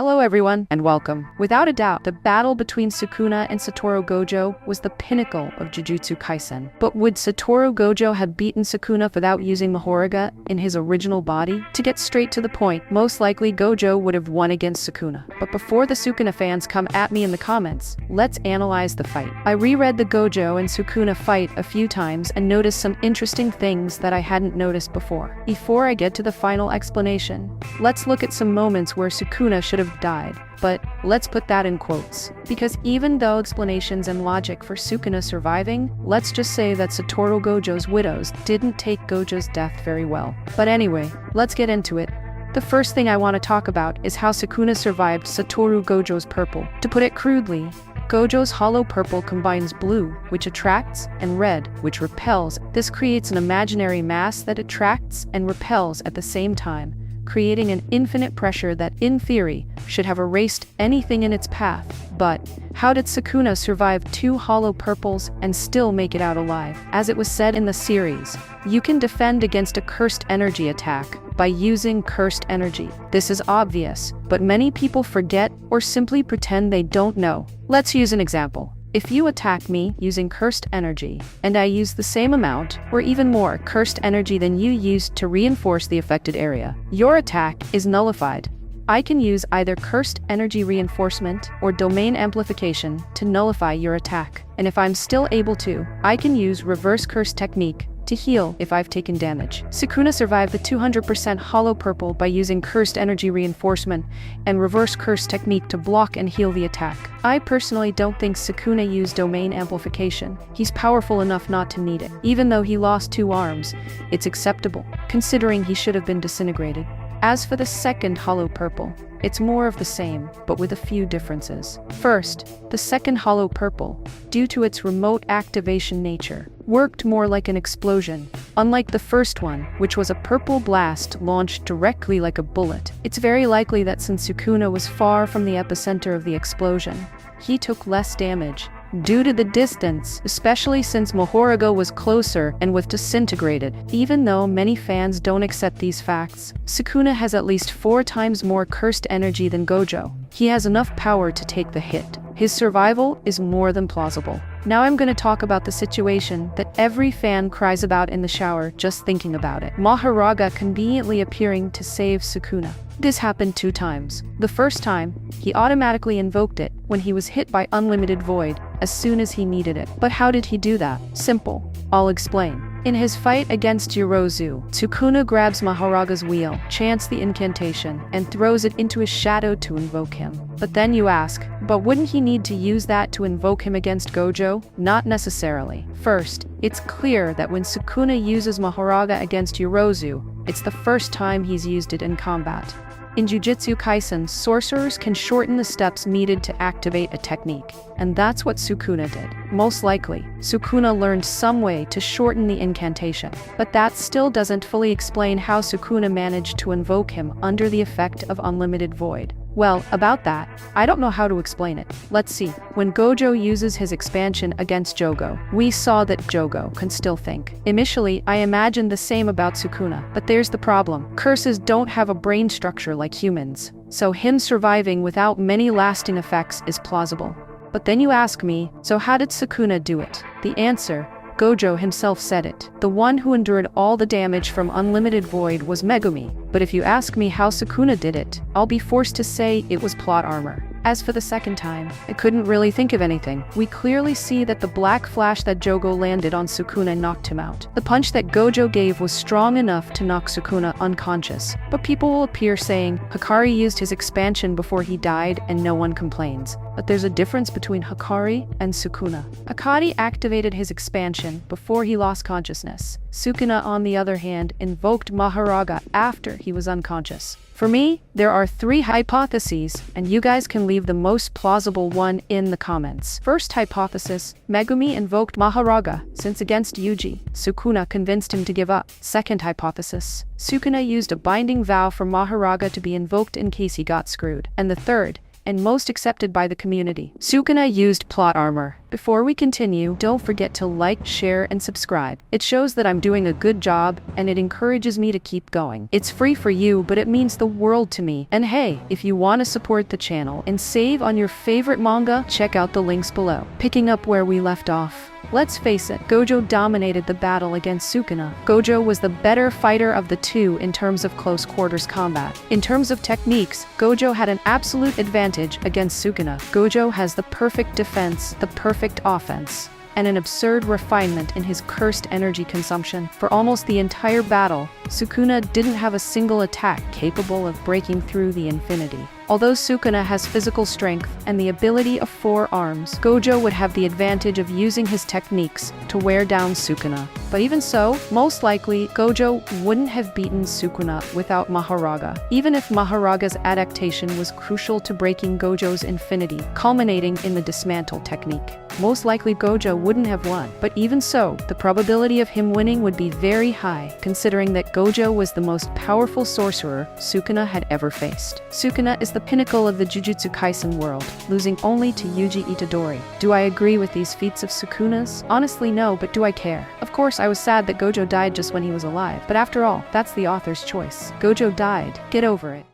Hello everyone, and welcome. Without a doubt, the battle between Sukuna and Satoru Gojo was the pinnacle of Jujutsu Kaisen. But would Satoru Gojo have beaten Sukuna without using Mahoraga in his original body? To get straight to the point, most likely Gojo would have won against Sukuna. But before the Sukuna fans come at me in the comments, let's analyze the fight. I reread the Gojo and Sukuna fight a few times and noticed some interesting things that I hadn't noticed before. Before I get to the final explanation, let's look at some moments where Sukuna should have died, but let's put that in quotes. Because even though explanations and logic for Sukuna surviving, let's just say that Satoru Gojo's widows didn't take Gojo's death very well. But anyway, let's get into it. The first thing I want to talk about is how Sukuna survived Satoru Gojo's purple. To put it crudely, Gojo's hollow purple combines blue, which attracts, and red, which repels. This creates an imaginary mass that attracts and repels at the same time, creating an infinite pressure that, in theory, should have erased anything in its path. But how did Sukuna survive two hollow purples and still make it out alive? As it was said in the series, you can defend against a cursed energy attack by using cursed energy. This is obvious, but many people forget or simply pretend they don't know. Let's use an example. If you attack me using cursed energy, and I use the same amount, or even more, cursed energy than you used to reinforce the affected area, your attack is nullified. I can use either cursed energy reinforcement or domain amplification to nullify your attack. And if I'm still able to, I can use reverse curse technique to heal if I've taken damage. Sukuna survived the 200% hollow purple by using cursed energy reinforcement and reverse curse technique to block and heal the attack. I personally don't think Sukuna used domain amplification. He's powerful enough not to need it. Even though he lost 2 arms, it's acceptable, considering he should have been disintegrated. As for the second hollow purple, it's more of the same, but with a few differences. First, the second hollow purple, due to its remote activation nature, worked more like an explosion, unlike the first one, which was a purple blast launched directly like a bullet. It's very likely that since Sukuna was far from the epicenter of the explosion, he took less damage due to the distance, especially since Mahoraga was closer and was disintegrated. Even though many fans don't accept these facts, Sukuna has at least 4 times more cursed energy than Gojo. He has enough power to take the hit. His survival is more than plausible. Now I'm going to talk about the situation that every fan cries about in the shower just thinking about it. Mahoraga conveniently appearing to save Sukuna. This happened 2 times. The first time, he automatically invoked it when he was hit by Unlimited Void as soon as he needed it. But how did he do that? Simple. I'll explain. In his fight against Yorozu, Sukuna grabs Mahoraga's wheel, chants the incantation, and throws it into his shadow to invoke him. But then you ask, but wouldn't he need to use that to invoke him against Gojo? Not necessarily. First, it's clear that when Sukuna uses Mahoraga against Yorozu, it's the first time he's used it in combat. In Jujutsu Kaisen, sorcerers can shorten the steps needed to activate a technique, and that's what Sukuna did. Most likely, Sukuna learned some way to shorten the incantation, but that still doesn't fully explain how Sukuna managed to invoke him under the effect of Unlimited Void. Well, about that, I don't know how to explain it. Let's see. When Gojo uses his expansion against Jogo, we saw that Jogo can still think. Initially, I imagined the same about Sukuna, but there's the problem. Curses don't have a brain structure like humans, so him surviving without many lasting effects is plausible. But then you ask me, so how did Sukuna do it? The answer: Gojo himself said it. The one who endured all the damage from Unlimited Void was Megumi. But if you ask me how Sukuna did it, I'll be forced to say it was plot armor. As for the second time, I couldn't really think of anything. We clearly see that the black flash that Jogo landed on Sukuna knocked him out. The punch that Gojo gave was strong enough to knock Sukuna unconscious. But people will appear saying, Hikari used his expansion before he died and no one complains. But there's a difference between Hikari and Sukuna. Hikari activated his expansion before he lost consciousness. Sukuna, on the other hand, invoked Mahoraga after he was unconscious. For me, there are 3 hypotheses, and you guys can leave the most plausible one in the comments. First hypothesis, Megumi invoked Mahoraga, since against Yuji, Sukuna convinced him to give up. Second hypothesis, Sukuna used a binding vow for Mahoraga to be invoked in case he got screwed. And the third, and most accepted by the community. Sukuna used plot armor. Before we continue, don't forget to like, share, and subscribe. It shows that I'm doing a good job, and it encourages me to keep going. It's free for you, but it means the world to me. And hey, if you want to support the channel and save on your favorite manga, check out the links below. Picking up where we left off. Let's face it, Gojo dominated the battle against Sukuna. Gojo was the better fighter of the two in terms of close quarters combat. In terms of techniques, Gojo had an absolute advantage against Sukuna. Gojo has the perfect defense, the perfect offense, and an absurd refinement in his cursed energy consumption. For almost the entire battle, Sukuna didn't have a single attack capable of breaking through the infinity. Although Sukuna has physical strength and the ability of 4 arms, Gojo would have the advantage of using his techniques to wear down Sukuna. But even so, most likely, Gojo wouldn't have beaten Sukuna without Mahoraga, even if Mahoraga's adaptation was crucial to breaking Gojo's infinity, culminating in the dismantle technique. Most likely Gojo wouldn't have won, but even so, the probability of him winning would be very high, considering that Gojo was the most powerful sorcerer Sukuna had ever faced. Sukuna is the pinnacle of the Jujutsu Kaisen world, losing only to Yuji Itadori. Do I agree with these feats of Sukuna's? Honestly, no, but do I care? Of course, I was sad that Gojo died just when he was alive, but after all, that's the author's choice. Gojo died. Get over it.